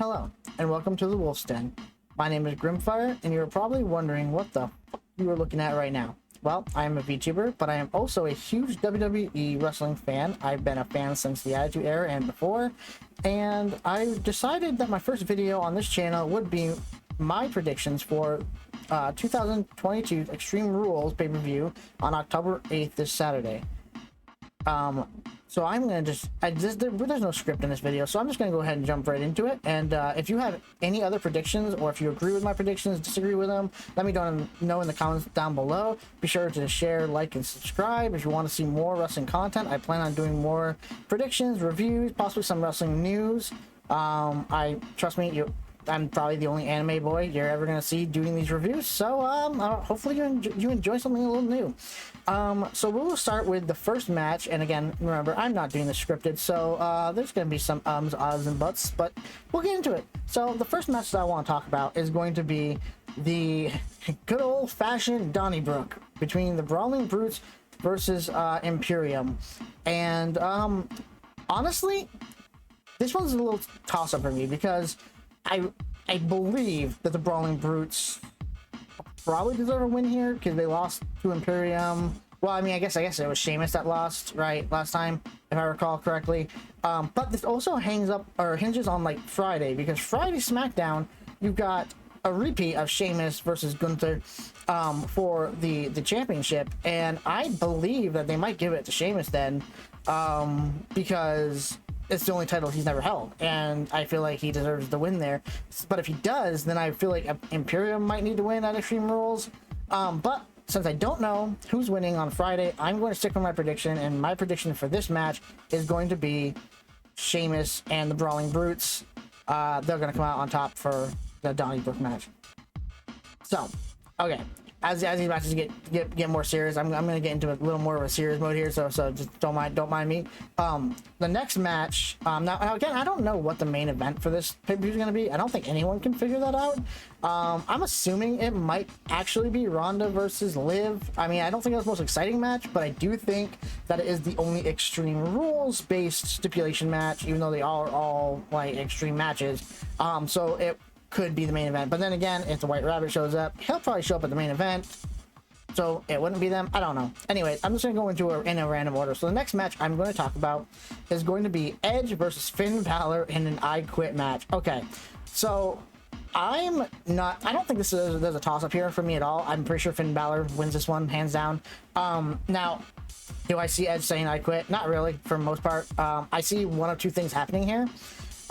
Hello, and welcome to the Wolf's Den. My name is Grimfire, and you're probably wondering what the fuck you are looking at right now. Well, I am a VTuber, but I am also a huge WWE wrestling fan. I've been a fan since the Attitude Era and before, and I decided that my first video on this channel would be my predictions for 2022 Extreme Rules pay-per-view on October 8th this Saturday. So I'm gonna there's no script in this video, so I'm just gonna go ahead and jump right into it. And if you have any other predictions, or if you agree with my predictions, disagree with them, let me know in the comments down below. Be sure to share, like, and subscribe if you want to see more wrestling content. I plan on doing more predictions, reviews, possibly some wrestling news. Trust me, I'm probably the only anime boy you're ever gonna see doing these reviews, so hopefully you enjoy something a little new. So we'll start with the first match, and again, remember, I'm not doing this scripted, so there's gonna be some ahs, and buts, but we'll get into it. So the first match that I want to talk about is going to be the good old-fashioned Donnybrook between the Brawling Brutes versus Imperium, and honestly, this one's a little toss-up for me because I believe that the Brawling Brutes probably deserve a win here because they lost to Imperium. Well, I mean, I guess it was Sheamus that lost, right, last time, if I recall correctly. But this also hinges on like Friday, because Friday SmackDown, you've got a repeat of Sheamus versus Gunther for the championship, and I believe that they might give it to Sheamus then, because it's the only title he's never held, and I feel like he deserves the win there. But if he does, then I feel like Imperium might need to win at Extreme Rules. But since I don't know who's winning on Friday, I'm going to stick with my prediction, and my prediction for this match is going to be Sheamus and the Brawling Brutes. They're going to come out on top for the Donnybrook match. So, okay. As these matches get more serious, I'm gonna get into a little more of a serious mode here, so just don't mind me. The next match, now again, I don't know what the main event for this pay-per-view is gonna be. I don't think anyone can figure that out. I'm assuming it might actually be Ronda versus Liv. I mean, I don't think that's the most exciting match, but I do think that it is the only Extreme Rules based stipulation match, even though they are all like extreme matches. So it could be the main event, but then again, if the White Rabbit shows up, he'll probably show up at the main event, so it wouldn't be them. I don't know. Anyway, I'm just gonna go into in a random order. So the next match I'm going to talk about is going to be Edge versus Finn Balor in an I Quit match. Okay, so I don't think there's a toss-up here for me at all. I'm pretty sure Finn Balor wins this one hands down. Now, do I see Edge saying I quit? Not really, for the most part. I see one of two things happening here.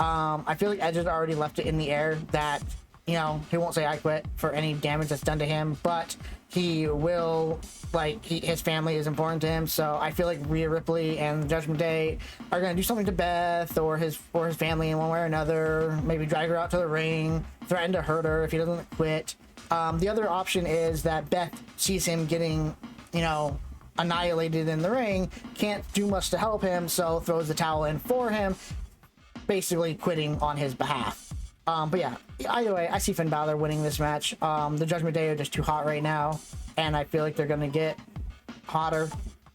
I feel like Edge has already left it in the air that, you know, he won't say I quit for any damage that's done to him, but he will, like, his family is important to him, so I feel like Rhea Ripley and the Judgment Day are going to do something to Beth or his family in one way or another, maybe drag her out to the ring, threaten to hurt her if he doesn't quit. The other option is that Beth sees him getting, you know, annihilated in the ring, can't do much to help him, so throws the towel in for him, basically quitting on his behalf. But yeah, either way, I see Finn Balor winning this match. The Judgment Day are just too hot right now, and I feel like they're gonna get hotter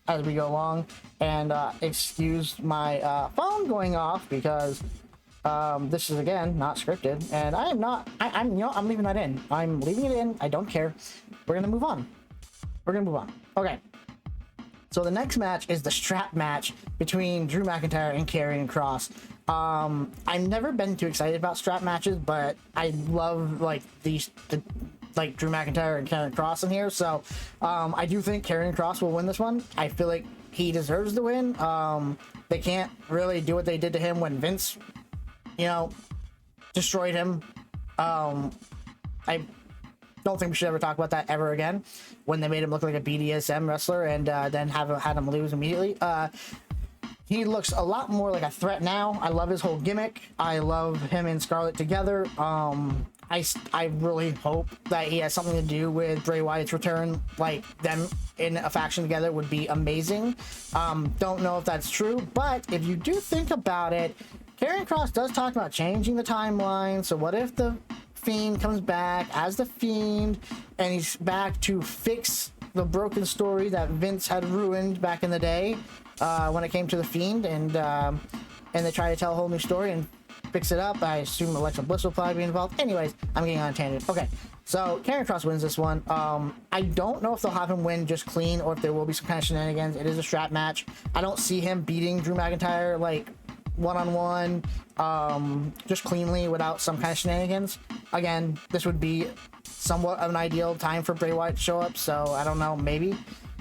as we go along. And excuse my phone going off because this is again not scripted, and I'm leaving that in. I'm leaving it in. I don't care. We're gonna move on. Okay. So the next match is the strap match between Drew McIntyre and Karrion Kross. I've never been too excited about strap matches, but I love like Drew McIntyre and Karrion Kross in here. So I do think Karrion Kross will win this one. I feel like he deserves the win. They can't really do what they did to him when Vince, you know, destroyed him. I don't think we should ever talk about that ever again, when they made him look like a BDSM wrestler and then had him lose immediately. He looks a lot more like a threat now. I love his whole gimmick. I love him and Scarlett together. I really hope that he has something to do with Bray Wyatt's return. Like, them in a faction together would be amazing. Don't know if that's true, but if you do think about it, Karrion Kross does talk about changing the timeline. So what if the Fiend comes back as the Fiend and he's back to fix the broken story that Vince had ruined back in the day when it came to the Fiend, and they try to tell a whole new story and picks it up. I assume Alexa Bliss will probably be involved. Anyways, I'm getting on a tangent. Okay, so Karrion Kross wins this one. I don't know if they'll have him win just clean or if there will be some kind of shenanigans. It is a strap match. I don't see him beating Drew McIntyre like one-on-one, just cleanly without some kind of shenanigans. Again, this would be somewhat of an ideal time for Bray Wyatt to show up, so I don't know, maybe.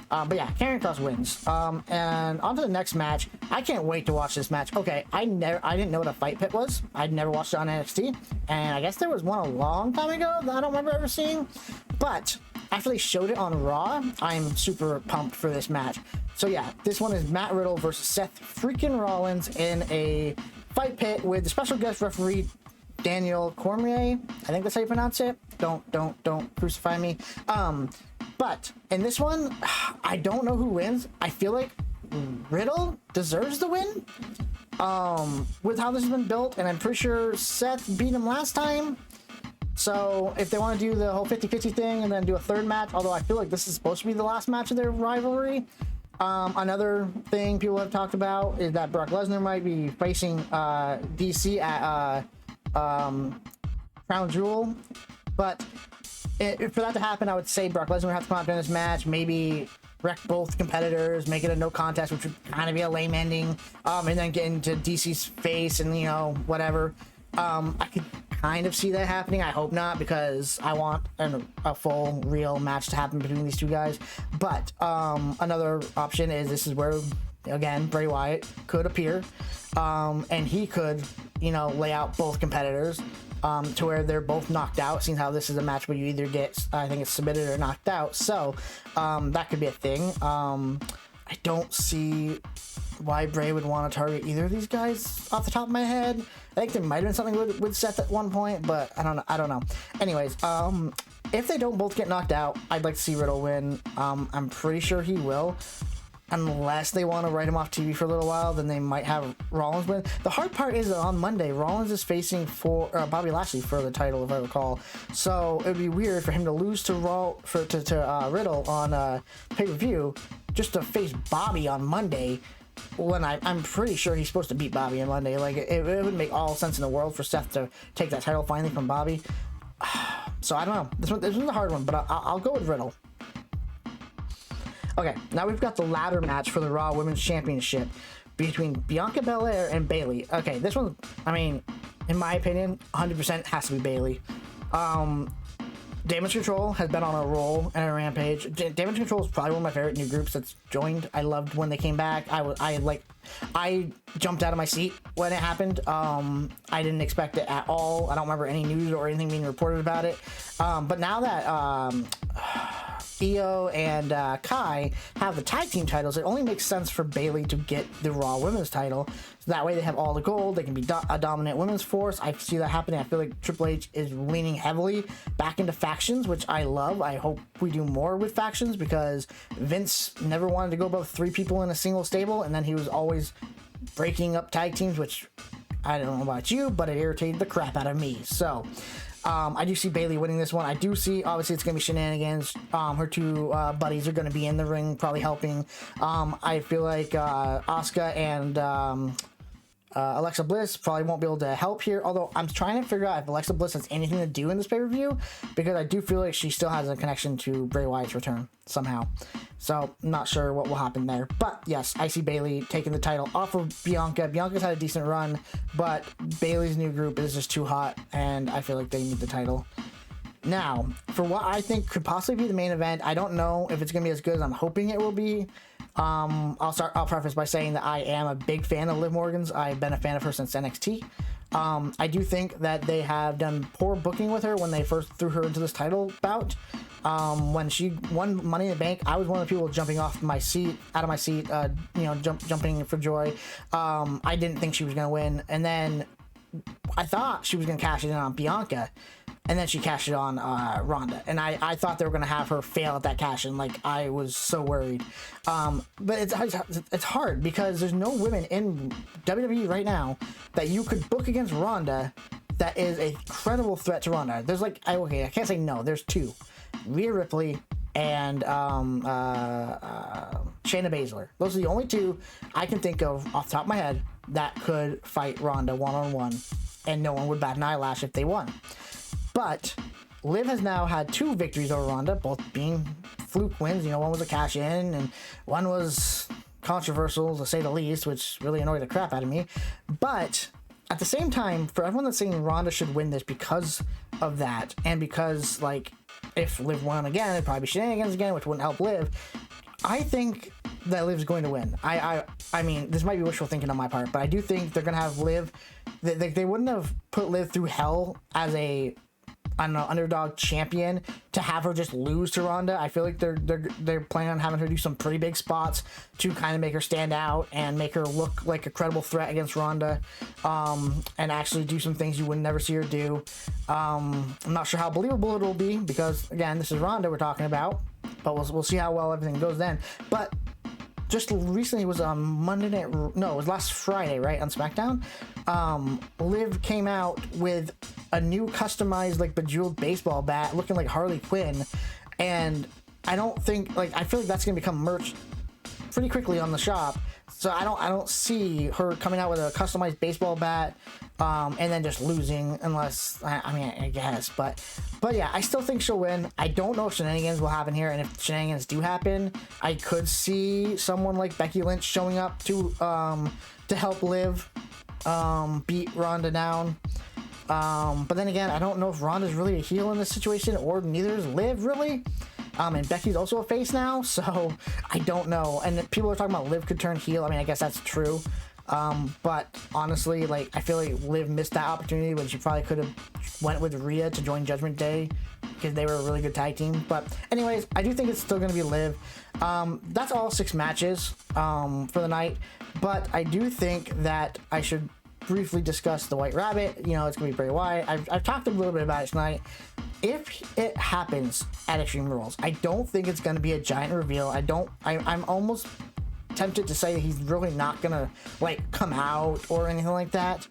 But yeah, Karrion Kross wins. And on to the next match. I can't wait to watch this match. Okay, I didn't know what a fight pit was. I'd never watched it on NXT, and I guess there was one a long time ago that I don't remember ever seeing. But after they showed it on Raw, I'm super pumped for this match. So yeah, this one is Matt Riddle versus Seth freaking Rollins in a fight pit with the special guest referee Daniel Cormier. I think that's how you pronounce it. Don't crucify me. But in this one, I don't know who wins. I feel like Riddle deserves the win with how this has been built, and I'm pretty sure Seth beat him last time. So if they want to do the whole 50-50 thing and then do a third match, although I feel like this is supposed to be the last match of their rivalry. Another thing people have talked about is that Brock Lesnar might be facing DC at Crown Jewel, but for that to happen, I would say Brock Lesnar would have to come out during this match, maybe wreck both competitors, make it a no contest, which would kind of be a lame ending, and then get into DC's face and, you know, whatever. I could kind of see that happening. I hope not, because I want a full, real match to happen between these two guys. But another option is this is where, again, Bray Wyatt could appear, and he could, you know, lay out both competitors to where they're both knocked out, seeing how this is a match where you either get, I think it's submitted or knocked out. So that could be a thing. I don't see why Bray would want to target either of these guys off the top of my head. I think there might have been something with Seth at one point, but I don't know. Anyways, if they don't both get knocked out, I'd like to see Riddle win. I'm pretty sure he will. Unless they want to write him off TV for a little while, then they might have Rollins win. The hard part is that on Monday, Rollins is facing Bobby Lashley for the title, if I recall. So it would be weird for him to lose to Riddle on pay-per-view just to face Bobby on Monday, when I'm pretty sure he's supposed to beat Bobby on Monday. Like, it would make all sense in the world for Seth to take that title finally from Bobby. So I don't know. This one's a hard one, but I'll go with Riddle. Okay, now we've got the ladder match for the Raw Women's Championship between Bianca Belair and Bayley. Okay, this one, I mean, in my opinion, 100% has to be Bayley. Damage Control has been on a roll and a rampage. Damage Control is probably one of my favorite new groups that's joined. I loved when they came back. I jumped out of my seat when it happened. I didn't expect it at all. I don't remember any news or anything being reported about it. But now that Io and Kai have the tag team titles, it only makes sense for Bayley to get the Raw Women's title. So that way they have all the gold. They can be a dominant women's force. I see that happening. I feel like Triple H is leaning heavily back into factions, which I love. I hope we do more with factions, because Vince never wanted to go above 3 people in a single stable, and then he was always breaking up tag teams, which I don't know about you, but it irritated the crap out of me. So I do see Bayley winning this one. I do see, obviously, it's going to be shenanigans. Her two buddies are going to be in the ring, probably helping. I feel like Asuka and Alexa Bliss probably won't be able to help here, although I'm trying to figure out if Alexa Bliss has anything to do in this pay-per-view, because I do feel like she still has a connection to Bray Wyatt's return somehow. So I'm not sure what will happen there. But yes, I see Bayley taking the title off of Bianca. Bianca's had a decent run, but Bayley's new group is just too hot, and I feel like they need the title. Now, for what I think could possibly be the main event, I don't know if it's going to be as good as I'm hoping it will be. I'll preface by saying that I am a big fan of Liv Morgan's. I've been a fan of her since NXT. I do think that they have done poor booking with her when they first threw her into this title bout. When she won Money in the Bank, I was one of the people jumping out of my seat, jumping for joy. I didn't think she was going to win, and then I thought she was going to cash it in on Bianca, and then she cashed it on Ronda, and I thought they were going to have her fail at that cash in. Like, I was so worried. But it's hard, because there's no women in WWE right now that you could book against Ronda that is a credible threat to Ronda. There's I can't say no. There's 2. Rhea Ripley and Shayna Baszler. Those are the only 2 I can think of off the top of my head that could fight Ronda one-on-one. and no one would bat an eyelash if they won. But Liv has now had 2 victories over Ronda, both being fluke wins. You know, one was a cash in, and one was controversial, to say the least, which really annoyed the crap out of me. But at the same time, for everyone that's saying Ronda should win this because of that, and because, like, if Liv won again, it'd probably be shenanigans again, which wouldn't help Liv. I think that Liv's going to win. I mean, this might be wishful thinking on my part, but I do think they're going to have Liv. They wouldn't have put Liv through hell as a, I don't know, underdog champion to have her just lose to Ronda. I feel like they're planning on having her do some pretty big spots to kind of make her stand out and make her look like a credible threat against Ronda, and actually do some things you would never see her do. I'm not sure how believable it will be because, again, this is Ronda we're talking about, but we'll see how well everything goes then. But just recently was on Monday Night, no, it was last Friday, right, on SmackDown. Liv came out with a new customized, like, bejeweled baseball bat looking like Harley Quinn, and I don't think, like, I feel like that's gonna become merch pretty quickly on the shop. So I don't see her coming out with a customized baseball bat and then just losing, unless I guess, but yeah, I still think she'll win. I don't know if shenanigans will happen here, and if shenanigans do happen, I could see someone like Becky Lynch showing up to help Liv beat Ronda down. But then again, I don't know if Ronda's really a heel in this situation, or neither is Liv really. And Becky's also a face now, so I don't know. And people are talking about Liv could turn heel. I mean, I guess that's true. But honestly, like, I feel like Liv missed that opportunity when she probably could have went with Rhea to join Judgment Day, because they were a really good tag team. But anyways, I do think it's still going to be Liv. That's all 6 matches for the night. But I do think that I should briefly discuss the White Rabbit. You know, it's going to be Bray Wyatt. I've talked a little bit about it tonight. If it happens at Extreme Rules, I don't think it's going to be a giant reveal. I'm almost tempted to say that he's really not going to, like, come out or anything like that.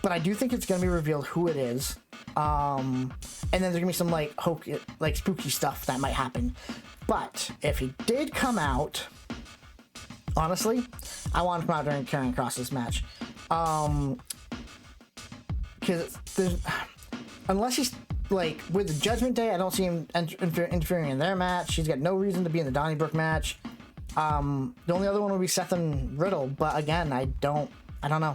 But I do think it's going to be revealed who it is. And then there's going to be some, like, spooky stuff that might happen. But if he did come out, honestly, I want him to come out during Karrion Kross's match. Because unless he's, like, with the Judgment Day, I don't see him interfering in their match. He's got no reason to be in the Donnybrook match. The only other one would be Seth and Riddle, but again, I don't know.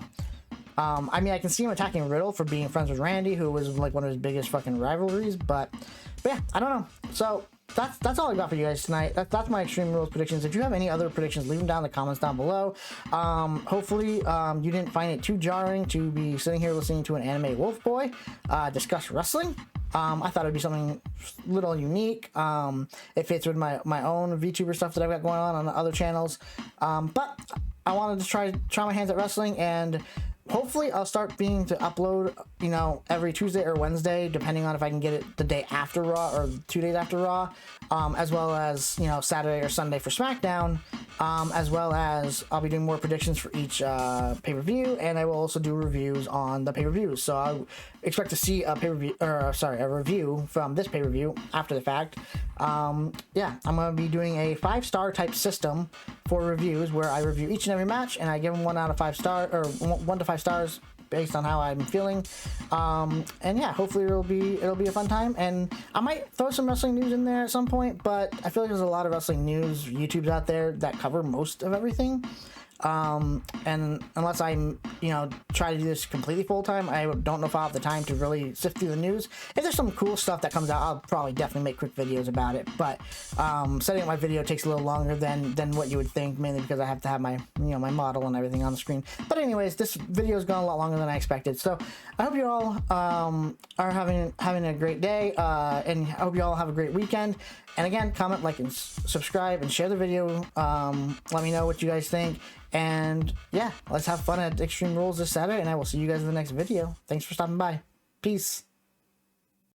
I mean, I can see him attacking Riddle for being friends with Randy, who was, like, one of his biggest fucking rivalries, but yeah, I don't know. So that's all I got for you guys tonight. That's my Extreme Rules predictions. If you have any other predictions, leave them down in the comments down below. Hopefully, you didn't find it too jarring to be sitting here listening to an anime wolf boy discuss wrestling. I thought it'd be something a little unique. It fits with my own VTuber stuff that I've got going on other channels. But I wanted to try my hands at wrestling, and hopefully I'll start being to upload, you know, every Tuesday or Wednesday, depending on if I can get it the day after Raw or 2 days after Raw, as well as, you know, Saturday or Sunday for SmackDown, as well as I'll be doing more predictions for each pay-per-view, and I will also do reviews on the pay-per-views. So I expect to see a review from this pay-per-view after the fact. Yeah, I'm going to be doing a 5-star type system for reviews where I review each and every match, and I give them 1 out of 5 star, or 1 to 5 stars based on how I'm feeling. And yeah, hopefully it'll be a fun time, and I might throw some wrestling news in there at some point, but I feel like there's a lot of wrestling news YouTubes out there that cover most of everything. And unless I'm, you know, try to do this completely full time, I don't know if I'll have the time to really sift through the news. If there's some cool stuff that comes out, I'll probably definitely make quick videos about it. But setting up my video takes a little longer than what you would think, mainly because I have to have my, you know, my model and everything on the screen. But anyways, this video has gone a lot longer than I expected. So I hope you all are having a great day, and I hope you all have a great weekend. And again, comment, like, and subscribe, and share the video. Let me know what you guys think. And yeah, let's have fun at Extreme Rules this Saturday, and I will see you guys in the next video. Thanks for stopping by. Peace.